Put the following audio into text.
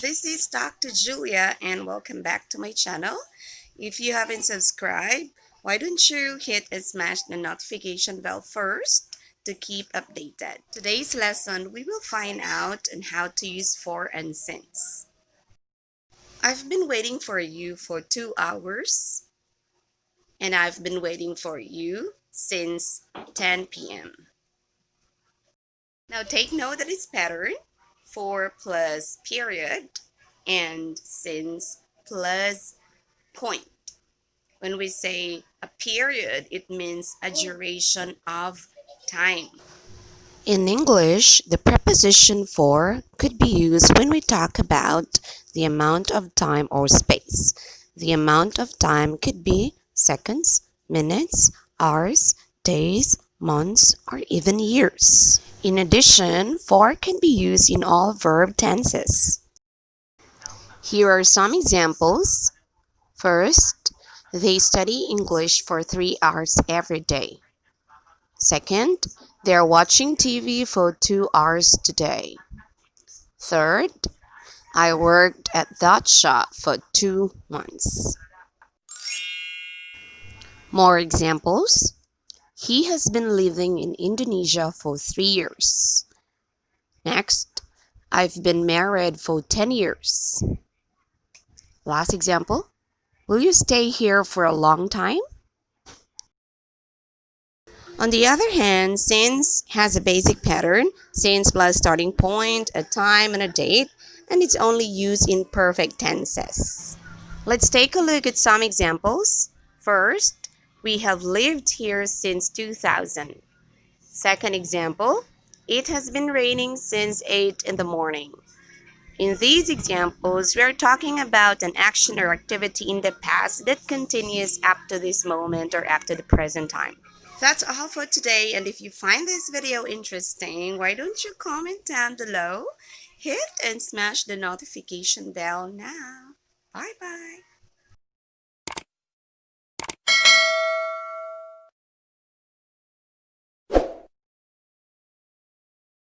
this is Dr. Julia and welcome back to my channel. If you haven't subscribed, why don't you hit and smash the notification bell first to keep updated. Today's lesson, we will find out on how to use for and since. I've been waiting for you for 2 hours and I've been waiting for you since 10 p.m. Now take note of this pattern. For plus period and since plus point. When we say a period, it means a duration of time. In English, the preposition for could be used when we talk about the amount of time or space. The amount of time could be seconds, minutes, hours, days, months, or even years. In addition, for can be used in all verb tenses. Here are some examples. First, they study English for 3 hours every day. Second, they are watching TV for 2 hours today. Third, I worked at that shop for 2 months. More examples. He has been living in Indonesia for 3 years. Next, I've been married for 10 years. Last example. Will you stay here for a long time? On the other hand, since has a basic pattern, since plus starting point, a time, and a date, and it's only used in perfect tenses. Let's take a look at some examples. First, we have lived here since 2000. Second example, it has been raining since 8 in the morning. In these examples, we are talking about an action or activity in the past that continues up to this moment or up to the present time. That's all for today, and if you find this video interesting, why don't you comment down below, hit and smash the notification bell now. Bye-bye.